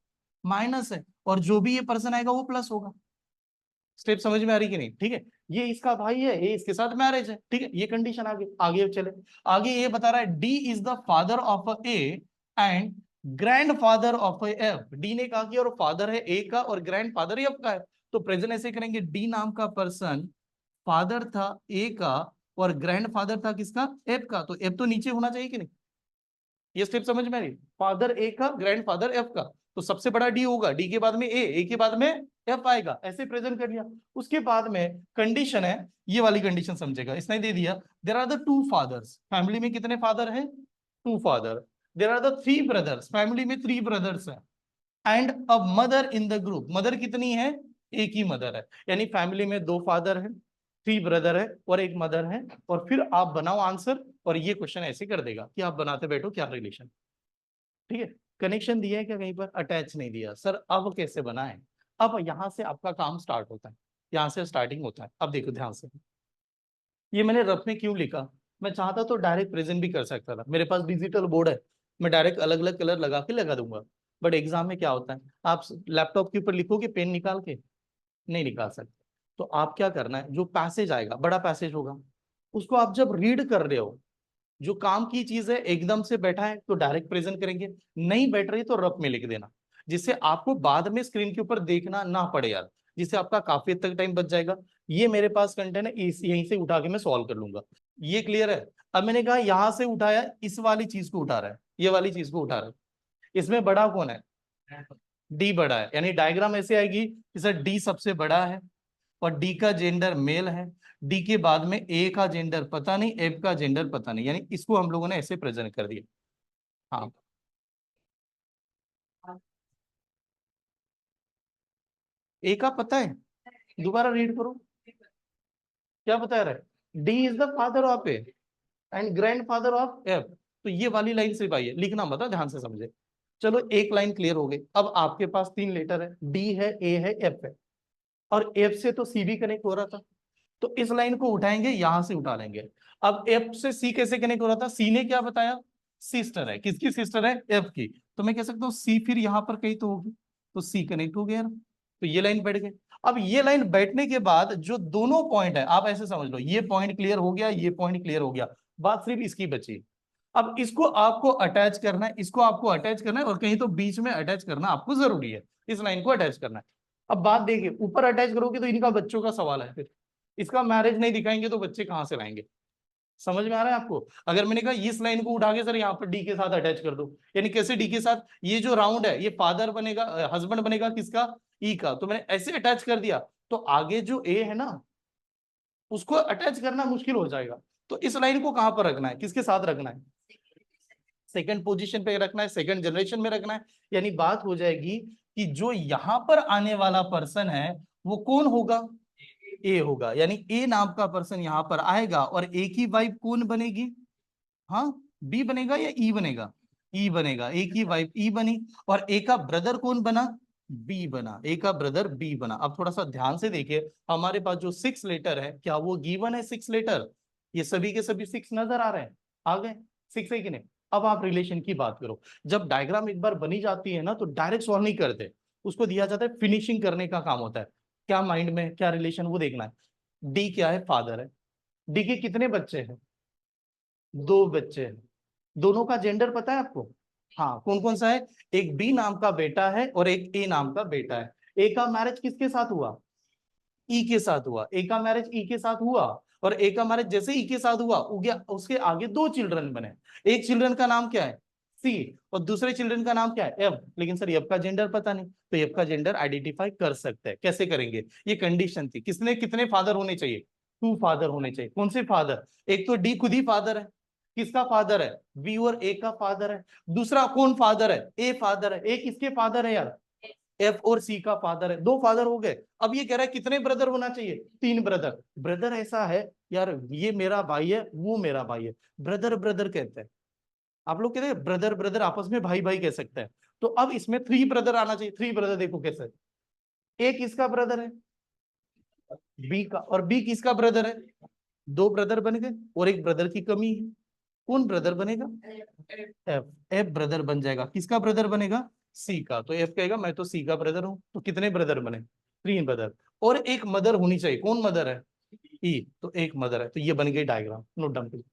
माइनस है, और जो भी ये पर्सन आएगा वो प्लस होगा। स्टेप समझ में आ रही कि नहीं? ठीक है, ये इसका भाई है, ये इसके साथ मैरिज है, ठीक है, ये कंडीशन आगे आगे चले। आगे ये बता रहा है D is the father of A and grand father of F. D ने कहा कि और फादर है ए का और ग्रैंड फादर एफ का है, तो प्रेजेंट ऐसे करेंगे, डी नाम का पर्सन फादर था ए का और ग्रैंड फादर था किसका? एफ का, तो एफ तो नीचे होना चाहिए कि नहीं? ये स्टेप समझ में आ रही? फादर ए का, ग्रैंड फादर एफ का, तो सबसे बड़ा डी होगा, डी के बाद में ए के बाद में एफ आएगा, ऐसे प्रेजेंट कर लिया। उसके बाद में कंडीशन है, ये वाली कंडीशन समझेगा, इसने दे दिया there are the two fathers, family में कितने फादर हैं? Two father. There are the three brothers, family में थ्री ब्रदर्स हैं, and a mother in the group, mother कितनी है? एक ही मदर है, यानी फैमिली में दो फादर है, थ्री ब्रदर है और एक मदर है। और फिर आप बनाओ आंसर, और ये क्वेश्चन ऐसे कर देगा कि आप बनाते बैठो क्या रिलेशन। ठीक है, कनेक्शन दिया है क्या कहीं पर? अटैच नहीं दिया सर, अब कैसे बनाए? अब यहां से आपका काम स्टार्ट होता है, यहां से स्टार्टिंग होता है। अब देखो ध्यान से, ये मैंने रफ में क्यों लिखा? मैं चाहता तो डायरेक्ट प्रेजेंट भी कर सकता था, मेरे पास डिजिटल बोर्ड है, मैं डायरेक्ट अलग अलग कलर लगा के लगा दूंगा। बट एग्जाम में क्या होता है, आप लैपटॉप के ऊपर लिखोगे पेन निकाल के? नहीं निकाल सकते। तो आप क्या करना है, जो पैसेज आएगा, बड़ा पैसेज होगा, उसको आप जब रीड कर रहे हो, जो काम की चीज है एकदम से बैठा है तो डायरेक्ट प्रेजेंट करेंगे, नहीं बैठ रही तो रफ में लिख देना, जिससे आपको बाद में स्क्रीन के ऊपर देखना ना पड़े यार, जिससे आपका काफी हद तक टाइम बच जाएगा। ये मेरे पास कंटेंट है, यहीं से उठा के मैं सॉल्व कर लूंगा। ये क्लियर है? अब मैंने कहा यहां से उठाया, इस वाली चीज को उठा रहा है, ये वाली चीज को उठा रहा है, इसमें बड़ा कौन है? डी बड़ा है, यानी डायग्राम ऐसे आएगी कि सर डी सबसे बड़ा है और डी का जेंडर मेल है, डी के बाद में ए का जेंडर पता नहीं, एफ का जेंडर पता नहीं, यानी इसको हम लोगों ने ऐसे प्रेजेंट कर दिया। हाँ, ए का पता है? दोबारा रीड करो, क्या बता रहा है? D is the father of A and grand father of F. तो ये वाली लाइन सिर्फ आई है, लिखना बता, ध्यान से समझे। चलो एक लाइन क्लियर हो गई। अब आपके पास तीन लेटर है, डी है, ए है, एफ है, और एफ से तो सी भी कनेक्ट हो रहा था, तो इस लाइन को उठाएंगे, यहां से उठा लेंगे। अब एफ से सी कैसे कनेक्ट हो रहा था? सी ने क्या बताया? सिस्टर है, किसकी सिस्टर है? एफ की, तो मैं कह सकता हूँ सी फिर यहां पर कहीं तो होगी, तो सी कनेक्ट हो गया ना, तो ये लाइन बैठ गई। अब ये लाइन बैठने के बाद जो दोनों पॉइंट है, आप ऐसे समझ लो, ये पॉइंट क्लियर हो गया, ये पॉइंट क्लियर हो गया, बात सिर्फ इसकी बची। अब इसको आपको अटैच करना है, इसको आपको अटैच करना है, और कहीं तो बीच में अटैच करना आपको जरूरी है, इस लाइन को अटैच करना है। अब बात देखिए, ऊपर अटैच करोगे तो इनका बच्चों का सवाल है, फिर इसका मैरिज नहीं दिखाएंगे तो बच्चे कहां से लाएंगे? समझ में आ रहा है आपको? अगर मैंने कहा इस लाइन को उठा के सर यहाँ पर डी के साथ अटैच कर दो, यानी कैसे डी के साथ? ये जो राउंड है ये फादर बनेगा, हस्बैंड बनेगा किसका? ई का, तो मैंने ऐसे अटैच कर दिया, तो आगे जो ए है ना, उसको अटैच करना मुश्किल हो जाएगा। तो इस लाइन को कहां पर रखना है, किसके साथ रखना है? सेकंड पोजीशन पे रखना है, सेकंड जनरेशन में रखना है, यानी बात हो जाएगी कि जो यहां पर आने वाला पर्सन है वो कौन होगा? ए होगा, यानी ए नाम का पर्सन यहां पर आएगा, और ए की वाइफ कौन बनेगी? हाँ, बी बनेगा या ई बनेगा? ई बनेगा, ए की वाइफ ई बनी, और ए का ब्रदर कौन बना? बी बना, ए का ब्रदर बी बना। अब थोड़ा सा ध्यान से देखिए, हमारे पास जो सिक्स लेटर है, क्या वो गिवन है सिक्स लेटर? ये सभी के सभी सिक्स नजर आ रहे हैं, आ गए सिक्स है कि नहीं? अब आप रिलेशन की बात करो, जब डायग्राम एक बार बनी जाती है ना, तो डायरेक्ट सॉल्व नहीं करते, उसको दिया जाता है फिनिशिंग करने का काम होता है। क्या माइंड में क्या रिलेशन वो देखना है। डी क्या है? फादर है। डी के कितने बच्चे हैं? दो बच्चे हैं। दोनों का जेंडर पता है आपको? हाँ, कौन कौन सा है? एक बी नाम का बेटा है और एक ए नाम का बेटा है। ए का मैरिज किसके साथ हुआ? ई के साथ हुआ। ए का मैरिज ई के साथ हुआ, और ए का मैरिज जैसे ई के साथ हुआ, हो गया, उसके आगे दो चिल्ड्रन बने। एक चिल्ड्रन का नाम क्या है? सी, और दूसरे चिल्ड्रन का नाम क्या है एफ, लेकिन सर एफ का जेंडर पता नहीं, तो एफ का जेंडर आइडेंटिफाई कर सकते हैं। कैसे करेंगे, ये कंडीशन थी, किसने कितने फादर होने चाहिए, 2 फादर होने चाहिए। कौन से फादर, एक तो डी खुद ही फादर है, किसका फादर है, बी और ए का फादर है। दूसरा कौन फादर है, ए फादर है, ए किसके फादर है यार, एफ और सी का फादर है, 2 फादर हो गए। अब ये कह रहा है कितने ब्रदर होना चाहिए, 3 ब्रदर। ब्रदर ऐसा है यार, ये मेरा भाई है, वो मेरा भाई है, ब्रदर ब्रदर कहते हैं। आप लोग कहते हैं ब्रदर ब्रदर, आपस में भाई भाई कह सकते हैं। तो अब इसमें 3 ब्रदर आना चाहिए। 3 ब्रदर देखो कैसे, ए किसका ब्रदर है, बी का, और बी किसका ब्रदर है, 2 ब्रदर बन गए, और एक ब्रदर की कमी है। कौन ब्रदर बनेगा, एफ, एफ ब्रदर बन जाएगा। किसका ब्रदर बनेगा, सी का। तो एफ कहेगा मैं तो सी का ब्रदर हूं। तो कितने ब्रदर बने, 3 ब्रदर, और एक मदर होनी चाहिए। कौन मदर है, ई, तो एक मदर है। तो ये बन गई डायग्राम, नोट डाउन कीजिए।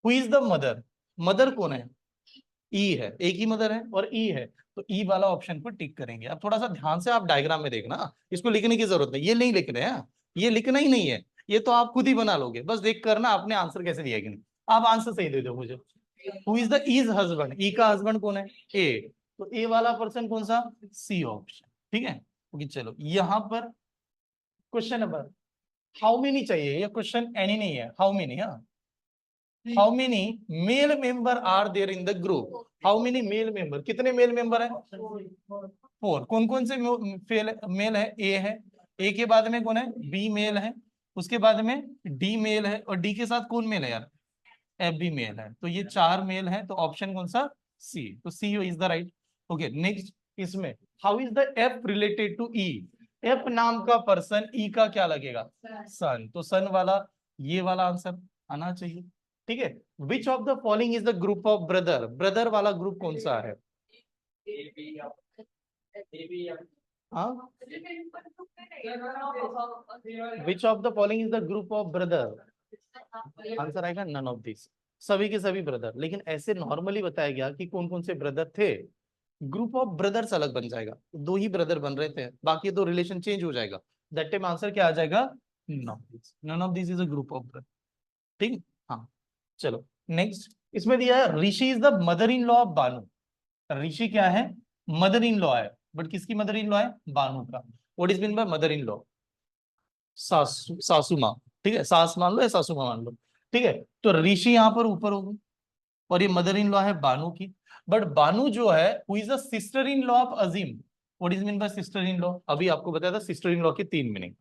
Who is the mother, mother कौन है, ई है, एक ही मदर है और ई है, तो ई वाला ऑप्शन पर टिक करेंगे। अब थोड़ा सा ध्यान से आप डायग्राम में देखना, इसको लिखने की जरूरत नहीं, ये नहीं लिख रहे हैं, ये लिखना ही नहीं है, ये तो आप खुद ही बना लोगे, बस देख करना आपने आंसर कैसे दिया कि नहीं। आप आंसर सही दे दो मुझे। Who is the is husband, E का हस्बैंड कौन है, ए, तो ए वाला पर्सन कौन सा, सी ऑप्शन। ठीक है, ओके चलो यहां पर क्वेश्चन नंबर, हाउ मेनी चाहिए, ये क्वेश्चन एनी नहीं है, हाउ मेनी। हाँ, how many male member are there in the group, how many male member, कितने मेल मेंबर है, 4। कौन कौन से मेल है, ए है, ए के बाद में कौन है, बी मेल है, उसके बाद में डी मेल है, और डी के साथ कौन मेल है यार, एफ भी मेल है। तो ये 4 मेल है, तो ऑप्शन कौन सा, सी, तो C is the right. Okay next, इसमें how is the F related to E, F नाम का पर्सन, ई का क्या लगेगा, सन, तो सन वाला, ये वाला आंसर आना चाहिए। ठीक है, which of the following is the group of brother, brother वाला ग्रुप कौन सा है, हाँ, which of the following is the group of brother, answer आएगा नन ऑफ दिस, सभी के सभी ब्रदर। लेकिन ऐसे नॉर्मली बताया गया कि कौन कौन से ब्रदर थे, ग्रुप ऑफ ब्रदर्स अलग बन जाएगा, 2 ही ब्रदर बन रहे थे, बाकी 2 रिलेशन चेंज हो जाएगा। दैट टाइम आंसर क्या आ जाएगा, none of this is a group of brother. ठीक, हाँ चलो नेक्स्ट, इसमें दिया है Rishi is the mother in law of Banu. Rishi क्या है, मदर इन लॉ है, बट किसकी मदर इन लॉ है, बानु का। What is mean by mother in law, सासू, सासू माँ। ठीक है, सास मान लो या सासू माँ मान लो। ठीक है, तो ऋषि यहाँ पर ऊपर होगी, और ये मदर इन लॉ है बानु की। बट बानु जो है who is the sister in law of Azeem. What is mean by sister in law, अभी आपको बताया था सिस्टर इन लॉ के 3 मीनिंग,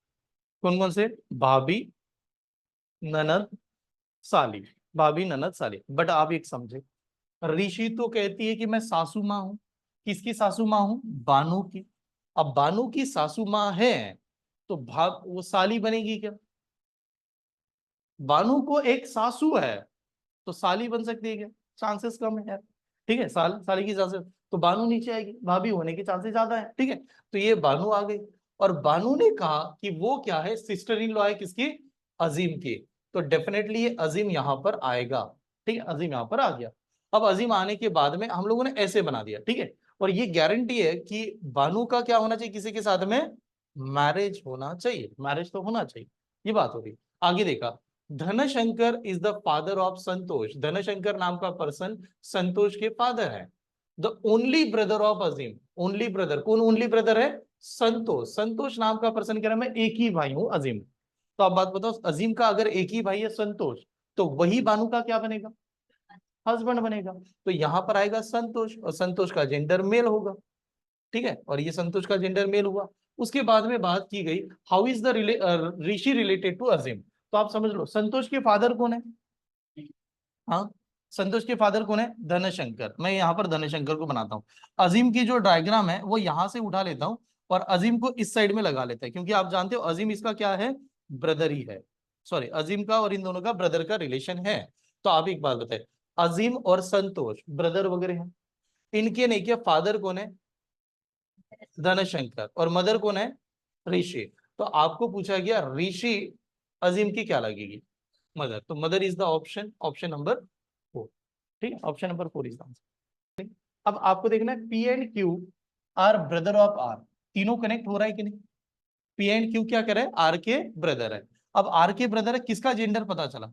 कौन कौन से, भाभी, ननद, साली, भाभी ननद साली। बट आप एक समझे, ऋषि तो कहती है कि मैं सासू माँ हूं, किसकी सासू माँ हूं, बानु की। अब बानु की सासू माँ है, तो भाग वो साली बनेगी क्या, बानु को एक सासू है, तो साली बन सकती है क्या, चांसेस कम है यार। ठीक है, साली की चांसेस, तो बानु नीचे आएगी, भाभी होने के चांसेस ज्यादा है। ठीक है, तो ये बानु आ गई, और बानु ने कहा कि वो क्या है, सिस्टर इन लॉ है किसकी, अजीम की, तो डेफिनेटली ये अजीम यहां पर आएगा। ठीक है, अजीम यहां पर आ गया। अब अजीम आने के बाद में हम लोगों ने ऐसे बना दिया। ठीक है, और ये गारंटी है कि बानु का क्या होना चाहिए, किसी के साथ में मैरिज होना चाहिए, मैरिज तो होना चाहिए, ये बात होगी। आगे देखा, Dhanshankar is the father of Santosh, Dhanshankar नाम का पर्सन संतोष के फादर है। The only brother of Azeem, only brother, कौन ओनली ब्रदर है, संतोष, संतोष नाम का पर्सन कह रहा है मैं एक ही भाई हूं अजीम। तो आप बात बताओ, अजीम का अगर एक ही भाई है संतोष, तो वही बानु का क्या बनेगा, हस्बैंड बनेगा। तो यहां पर आएगा संतोष, और संतोष का जेंडर मेल होगा। ठीक है, और ये संतोष का जेंडर मेल हुआ। उसके बाद में बात की गई how is the Rishi related to Azeem, तो आप समझ लो संतोष के फादर कौन है, हाँ, संतोष के फादर कौन है, धनशंकर। मैं यहाँ पर धनशंकर को बनाता हूँ, अजीम की जो डायग्राम है वो यहां से उठा लेता हूँ, और अजीम को इस साइड में लगा लेता है, क्योंकि आप जानते हो अजीम इसका क्या है, ब्रदर ही है। सॉरी, अजीम का और इन दोनों का ब्रदर का रिलेशन है। तो आप एक बात बताए, अजीम और संतोष ब्रदर वगैरह हैं, इनके नहीं क्या फादर कौन है, धनशंकर, और मदर कौन है, ऋषि। तो आपको पूछा गया ऋषि अजीम की क्या लगेगी, मदर, तो mother is the option, option number 4। ठीक है, option number 4 is the answer. अब आपको देखना है P and Q are brother of R, तीनों कनेक्ट हो रहा है कि नहीं, पी एंड क्यू क्या कर रहे हैं, आर के ब्रदर है। अब आर के ब्रदर है, किसका जेंडर पता चला,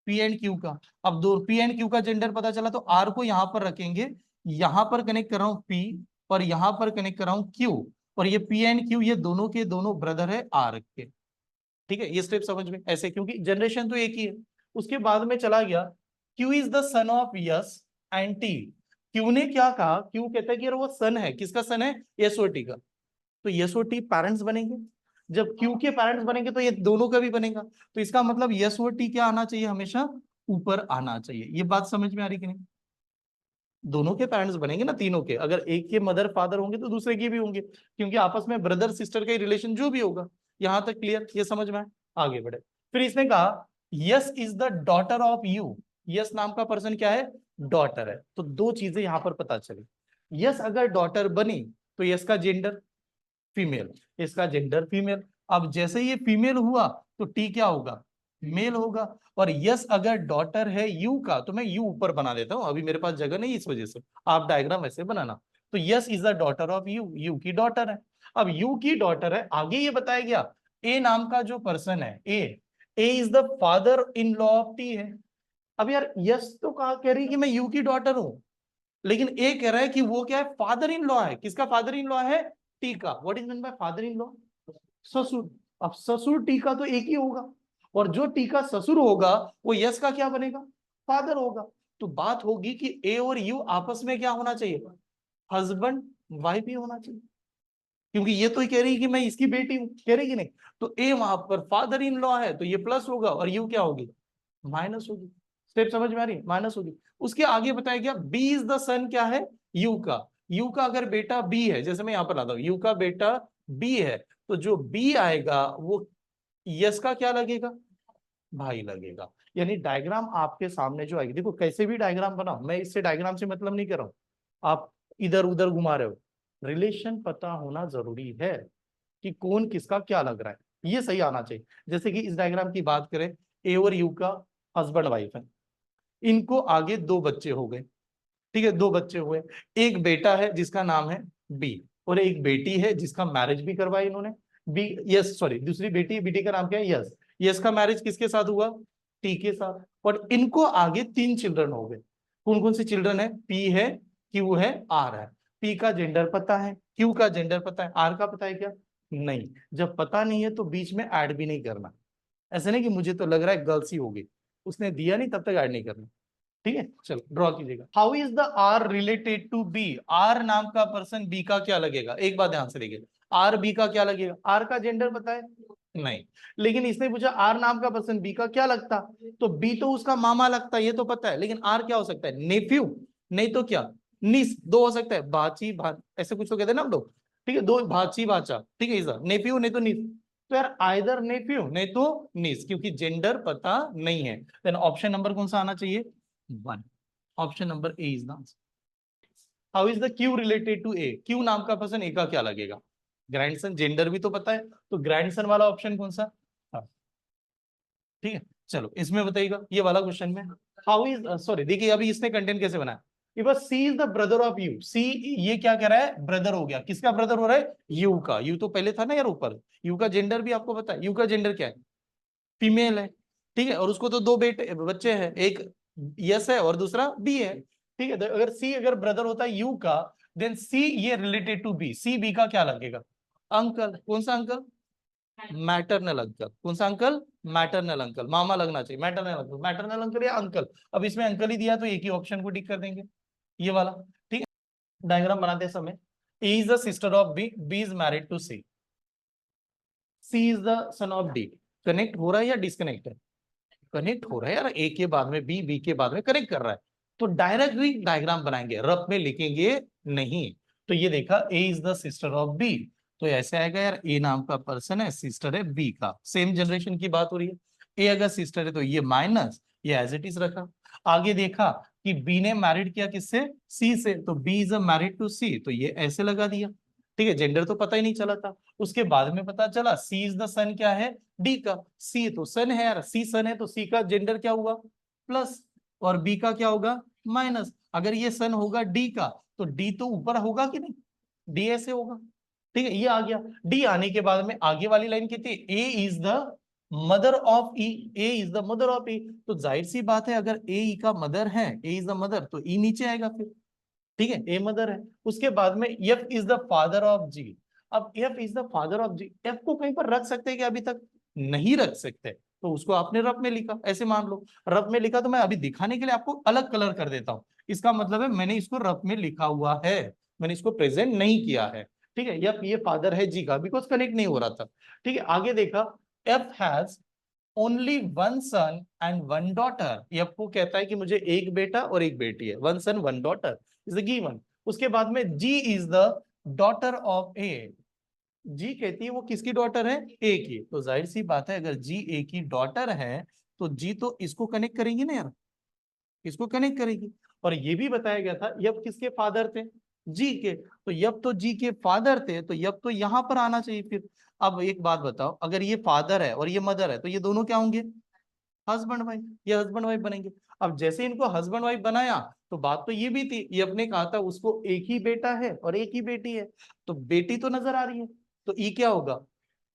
पी एंड क्यू का। अब दो पी एंड क्यू का जेंडर पता चला, तो आर को यहां पर रखेंगे, यहां पर कनेक्ट कर रहा हूं पी और यहां पर कनेक्ट कर रहा हूं क्यू, और ये पी एंड क्यू ये दोनों के दोनों ब्रदर है आर के। ठीक है, ये स्टेप समझ में ऐसे, क्योंकि जनरेशन तो एक ही है। उसके बाद में चला गया, Q is the son of yes and T. Q ने क्या कहा, क्यू कहता है कि यार वो सन है, किसका सन है, यस और टी का। तो यस और टी पेरेंट्स बनेंगे, जब क्यू के पेरेंट्स बनेंगे तो ये दोनों का भी बनेगा। तो इसका मतलब यस और टी क्या आना चाहिए, हमेशा ऊपर आना चाहिए। ये बात समझ में आ रही कि नहीं? दोनों के पेरेंट्स बनेंगे ना, तीनों के। अगर एक के मदर फादर होंगे तो दूसरे के भी होंगे, क्योंकि आपस में ब्रदर सिस्टर का रिलेशन जो भी होगा। यहां तक क्लियर, ये समझ में आए? आगे बढ़े। फिर इसने कहा yes is the daughter of you. Yes नाम का पर्सन क्या है, डॉटर है। तो दो चीजें यहां पर पता चली। यस अगर डॉटर बनी तो यस का जेंडर फीमेल, इसका जेंडर फीमेल। अब जैसे ये फीमेल हुआ तो टी क्या होगा, मेल होगा। और यस अगर डॉटर है यू का, तो मैं यू ऊपर बना देता हूं, अभी मेरे पास जगह नहीं इस वजह से, आप डायग्राम ऐसे बनाना। तो yes is the daughter of you, you की डॉटर है। अब यू की डॉटर है, आगे ये बताया गया ए नाम का जो पर्सन है, A is the father in law of T है। अब यार यस तो कहा कह रही कि मैं यू की डॉटर हूं, लेकिन ए कह रहा है कि वो क्या है, फादर इन लॉ है। किसका फादर इन लॉ है, टी का। What is mean bye father in law, ससुर। अब ससुर टी का तो एक ही होगा, और जो टी का ससुर होगा वो यस का क्या बनेगा, फादर होगा। तो बात होगी कि ए और यू आपस में क्या होना चाहिए, हस्बैंड वाइफ ही होना चाहिए, क्योंकि ये तो ही कह रही है कि मैं इसकी बेटी हूं, कह रही कि नहीं। तो ए वहां पर फादर इन लॉ है, तो ये प्लस होगा, और यू क्या होगी, माइनस होगी। स्टेप समझ में आ रही है, माइनस होगी। उसके आगे बताया गया बी इज द सन क्या है, यू का। यू का अगर बेटा बी है, जैसे मैं यहां पर लाता हूं, यू का बेटा बी है, तो जो बी आएगा वो यस का क्या लगेगा, भाई लगेगा। यानी डायग्राम आपके सामने जो आएगी, देखो कैसे भी डायग्राम बनाओ, मैं इससे डायग्राम से मतलब नहीं कर रहा हूं, आप इधर उधर घुमा रहे हो। रिलेशन पता होना जरूरी है कि कौन किसका क्या लग रहा है, ये सही आना चाहिए। जैसे कि इस डायग्राम की बात करें, ए और यू का हस्बैंड वाइफ है, इनको आगे दो बच्चे हो गए। ठीक है, दो बच्चे हुए, एक बेटा है जिसका नाम है बी, और एक बेटी है जिसका मैरिज भी करवाया इन्होंने, बी यस सॉरी दूसरी बेटी, बेटी का नाम क्या है, यस। यस का मैरिज किसके साथ हुआ, टी के साथ। और इनको आगे तीन चिल्ड्रन हो गए। कौन कौन से चिल्ड्रन है, पी है, क्यू है, आर है। पी का जेंडर पता है, क्यू का जेंडर पता है, आर का पता है क्या, नहीं। जब पता नहीं है तो बीच में ऐड भी नहीं करना। ऐसे नहीं कि मुझे तो लग रहा है गर्ल्स ही होगी, उसने दिया नहीं तब तक ऐड नहीं करना। ठीक है, चलो ड्रॉ कीजिएगा। How is the R related to B. R नाम का पर्सन बी का क्या लगेगा, एक बात ध्यान से देखिए, आर बी का क्या लगेगा, आर का जेंडर पता है, नहीं। लेकिन इसने पूछा आर नाम का पर्सन बी का क्या लगता, तो बी तो उसका मामा लगता है, ये तो पता है। लेकिन आर क्या हो सकता है, नेफ्यू, नहीं तो क्या, निस। दो हो सकता है, भाची भा, ऐसे कुछ तो कहते हैं ना हम लोग। ठीक है, दो, भाची भाचा, ठीक है, इधर नेफ्यू नहीं तो निस। तो यार आइदर नेफ्यू नहीं तो निस, क्योंकि जेंडर पता नहीं है। देन ऑप्शन नंबर कौन सा आना चाहिए, one. Option number A is the answer. How is the Q related to A. Q नाम का पर्सन ए का क्या लगेगा, ग्रैंडसन। जेंडर भी तो पता है, तो ग्रैंडसन वाला ऑप्शन कौन सा, हाँ। ठीक है, चलो इसमें बताइएगा ये वाला क्वेश्चन में। हाउ इज सॉरी देखिए अभी इसने कंटेंट कैसे बनाया, ये बस C is the brother of U. C ये क्या कह रहा है, ब्रदर हो गया, किसका ब्रदर हो रहा है, यू का। यू तो पहले था ना यार ऊपर। यू का जेंडर भी आपको पता है, यू का जेंडर क्या है, फीमेल है। ठीक है, और उसको तो दो बेटे बच्चे हैं, एक यस है और दूसरा बी है। ठीक है, तो अगर सी अगर ब्रदर होता है यू का, देन सी ये related to B, C B का क्या लगेगा, अंकल। कौन सा अंकल, मैटरनल अंकल। कौन सा अंकल, मैटरनल अंकल। मामा लगना चाहिए, मैटरनल अंकल, मैटरनल अंकल या अंकल। अब इसमें अंकल ही दिया तो एक ही ऑप्शन को टिक कर देंगे, ये वाला। ठीक है, डायग्राम बनाते समय A is the sister of B, B is married to C, C is the son of D. Connect हो रहा है या डिस्कनेक्ट है, कनेक्ट हो रहा है यार, ए के बाद में बी, बी के बाद में कनेक्ट कर रहा है। तो डायरेक्ट भी डायग्राम बनाएंगे, रफ में लिखेंगे नहीं। तो ये देखा A is the sister of B, तो ऐसे आएगा यार, ए नाम का पर्सन है, सिस्टर है बी का, सेम जनरेशन की बात हो रही है। ए अगर सिस्टर है तो ये माइनस, ये एज इट इज रखा। आगे देखा कि बी ने मैरिड किया किससे, सी से, तो बी इज मैरिड टू सी, तो ये ऐसे लगा दिया। ठीक है, जेंडर तो पता ही नहीं चला था। उसके बाद में पता चला सी इज द सन क्या है, डी का। सी तो सन है यार, सी सन है तो सी का जेंडर क्या हुआ, प्लस, और बी का क्या होगा, माइनस। अगर ये सन होगा डी का, तो डी तो ऊपर होगा कि नहीं, डी ऐसे होगा। ठीक है, ये आ गया। डी आने के बाद में आगे वाली लाइन कितनी, A is the mother of E, A is the mother of E, तो जाहिर सी बात है अगर ए ई का मदर है, ए इज द मदर, तो ई नीचे आएगा फिर, ठीक है, ए मदर है। उसके बाद में F is the father of G. अब F is the father of G, F को कहीं पर रख सकते हैं कि अभी तक नहीं रख सकते, तो उसको आपने रफ में लिखा, ऐसे मान लो रफ में लिखा, तो मैं अभी दिखाने के लिए आपको अलग कलर कर देता हूं, इसका मतलब है मैंने इसको रफ में लिखा हुआ है, मैंने इसको प्रेजेंट नहीं किया है, ठीक है। एफ ये फादर है जी का, बिकॉज कनेक्ट नहीं हो रहा था, ठीक है। आगे देखा, F has only one son and one daughter, ये आपको कहता है कि मुझे एक बेटा और एक बेटी है, one son one daughter is the given. उसके बाद में G is the daughter of A, G कहती है वो किसकी डॉटर है, ए की, तो जाहिर सी बात है अगर जी ए की डॉटर है तो जी तो इसको कनेक्ट करेंगी ना यार, इसको कनेक्ट करेगी। और ये भी बताया गया था यब किसके फादर थे, जी के, तो यब तो जी के फादर थे, तो यब तो यहां पर आना चाहिए फिर। अब एक बात बताओ, अगर ये फादर है और ये मदर है, तो ये दोनों क्या होंगे, हस्बैंड वाइफ, ये हस्बैंड वाइफ बनेंगे। अब जैसे इनको हस्बैंड वाइफ बनाया, तो बात तो ये भी थी, ये अपने कहा था उसको एक ही बेटा है और एक ही बेटी है, तो बेटी तो नजर आ रही है, तो ई क्या होगा,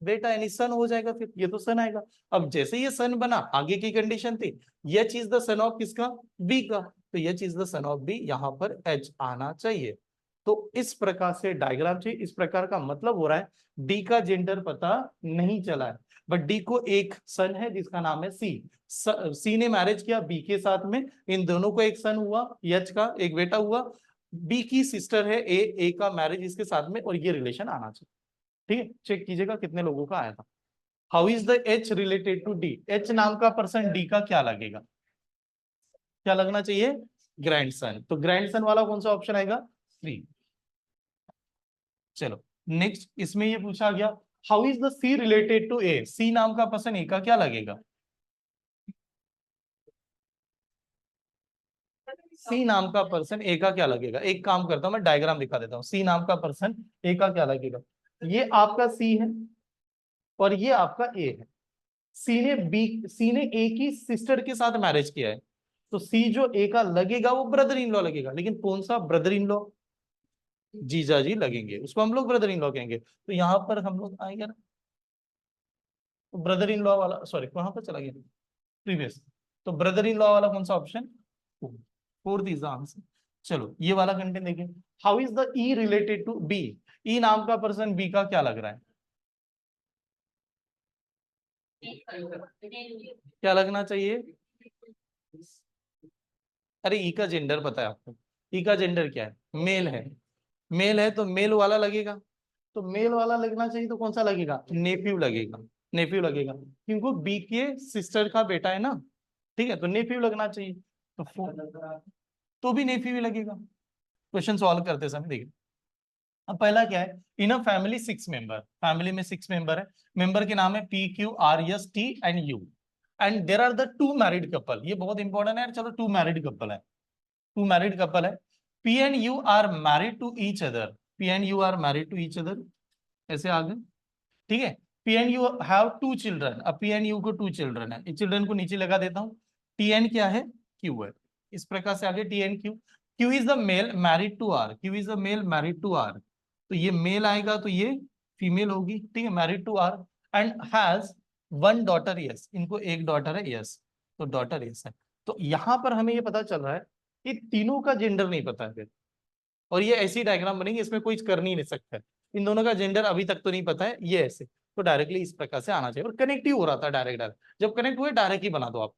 बेटा, यानी सन हो जाएगा, फिर ये तो सन आएगा। अब जैसे ये सन बना, आगे की कंडीशन थी ये चीज द सन ऑफ किसका, बी का, तो ये चीज द सन ऑफ बी, यहां पर एच आना चाहिए। तो इस प्रकार से डायग्राम चाहिए, इस प्रकार का मतलब हो रहा है डी का जेंडर पता नहीं चला है, बट डी को एक सन है जिसका नाम है सी, सी ने मैरिज किया बी के साथ में, इन दोनों को एक सन हुआ, एच का एक बेटा हुआ, बी की सिस्टर है ए, ए का मैरिज इसके साथ में, और ये रिलेशन आना चाहिए, ठीक है। चेक कीजिएगा कितने लोगों का आया था। How is the H related to D, H नाम का पर्सन डी का क्या लगेगा, क्या लगना चाहिए, ग्रैंडसन, तो ग्रैंडसन वाला कौन सा ऑप्शन आएगा, 3। चलो नेक्स्ट, इसमें ये पूछा गया how is the C related to A, C नाम का पर्सन ए का क्या लगेगा, सी नाम का पर्सन ए का क्या लगेगा, एक काम करता हूं मैं डायग्राम दिखा देता हूं, सी नाम का पर्सन ए का क्या लगेगा, ये आपका सी है और ये आपका ए है, सी ने ए की सिस्टर के साथ मैरिज किया है, तो सी जो ए का लगेगा वो ब्रदर इन लॉ लगेगा, लेकिन कौन सा ब्रदर इन लॉ, जीजा जी लगेंगे, उसको हम लोग ब्रदर इन लॉ कहेंगे, तो यहाँ पर हम लोग आएंगे ना, ब्रदर इन लॉ वाला, सॉरी कहां पर चला गया, प्रीवियस, तो ब्रदर इन लॉ वाला कौन सा option, fourth is the answer. चलो ये वाला कंटेंट देखिए, how is the E related to B, E नाम का पर्सन बी का क्या लग रहा है, क्या लगना चाहिए, अरे ई का जेंडर पता है आपको, ई का जेंडर क्या है, मेल है, मेल है तो मेल वाला लगेगा, तो मेल वाला लगना चाहिए, तो कौन सा लगेगा, नेफ्यू लगेगा, नेफ्यू लगेगा, क्योंकि बी के सिस्टर का बेटा है ना, ठीक है, तो नेफ्यू लगना चाहिए, तो तो भी नेफ्यू ही लगेगा। क्वेश्चन सॉल्व करते समय देखिए, अब पहला क्या है, in a family 6 member, family में 6 मेंबर है, मेंबर के नाम है P Q R S T and U, and there are the 2 married couple, ये बहुत इंपॉर्टेंट है, चलो 2 मैरिड कपल है, 2 मैरिड कपल है, P and U are married to each other, P and U are married to each other, ऐसे आगे, ठीक है, P and U have 2 children, अब पी एंड यू को 2 चिल्ड्रन है, इस चिल्ड्रन को नीचे लगा देता हूँ, टी एन क्या है, क्यू है, इस प्रकार से आगे T N Q, Q is the male married to R, Q is the male married to R, तो ये मेल आएगा तो ये फीमेल होगी, ठीक है, married to R, and has 1 daughter, yes, इनको एक डॉटर है, यस, तो डॉटर यस है, तो यहां पर हमें ये पता चल रहा है कि तीनों का जेंडर नहीं पता है, और ये ऐसी डायग्राम बनेगी, इसमें कोई कर नहीं सकता है, इन दोनों का जेंडर अभी तक तो नहीं पता है, ये ऐसे, तो डायरेक्टली इस प्रकार से आना चाहिए, और कनेक्ट ही हो रहा था डायरेक्ट डायरेक्ट, जब कनेक्ट हुए डायरेक्ट ही बना दो आप,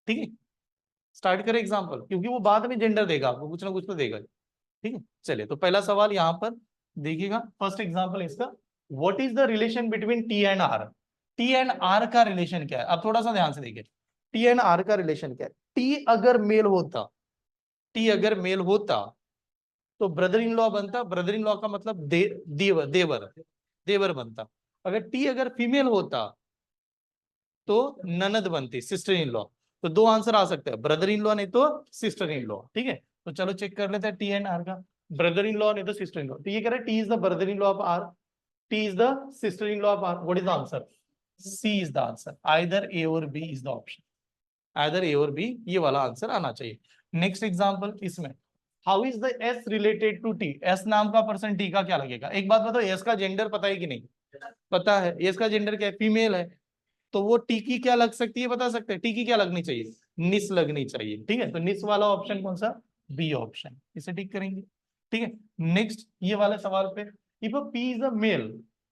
ठीक है। स्टार्ट करें एग्जाम्पल, क्योंकि वो बाद में जेंडर देगा आपको, कुछ ना कुछ तो देगा, ठीक है। चलिए तो पहला सवाल यहाँ पर देखिएगा, फर्स्ट एग्जाम्पल इसका, what is the relation between T and R, T and R का रिलेशन क्या है, अब थोड़ा सा ध्यान से देखिए, टी एंड आर का रिलेशन क्या है, टी अगर मेल होता, टी अगर मेल होता तो ब्रदर इन लॉ बनता, ब्रदर इन लॉ का मतलब देवर देवर देवर बनता, अगर टी अगर फीमेल होता तो ननद बनती, सिस्टर इन लॉ, तो 2 आंसर आ सकते हैं, ब्रदर इन लॉ नहीं तो सिस्टर इन लॉ, ठीक है। तो चलो चेक कर लेते हैं टी एंड आर का, ब्रदर इन लॉ नहीं तो सिस्टर इन लॉ, तो ये कह रहे T is the brother in law of R, T is the sister in law of R, what is the answer, C is the answer, either A और B is the option, either A और बी, ये वाला आंसर आना चाहिए। नेक्स्ट एग्जांपल इसमें, how is the S related to T, S नाम का पर्सन टी का क्या लगेगा, एक बात बताओ, एस का जेंडर पता है कि नहीं, पता है, एस का जेंडर क्या है, फीमेल है, तो वो टी की क्या लग सकती है बता सकते हैं? टी की क्या लगनी चाहिए? निस लगनी चाहिए। ठीक है, तो निस वाला ऑप्शन कौन सा? बी ऑप्शन, इसे टिक करेंगे। ठीक है, नेक्स्ट ये वाले सवाल पे, if P is a male,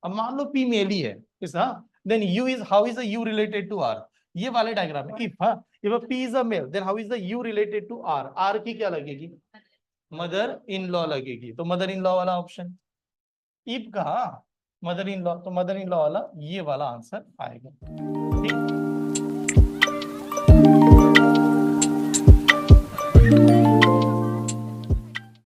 अब मान लो पी मेल ही है इस, हाँ, then U is, how is the U related to R? ये वाले डायग्राम है, इफ, हाँ, if P is a male then how is the U related to R? R की क्या लगेगी? मदर इन लॉ लगेगी, तो मदर इन लॉ वाला ऑप्शन। इफ कहा मदर इन लॉ, तो मदर इन लॉ वाला ये वाला आंसर आएगा। ठीक।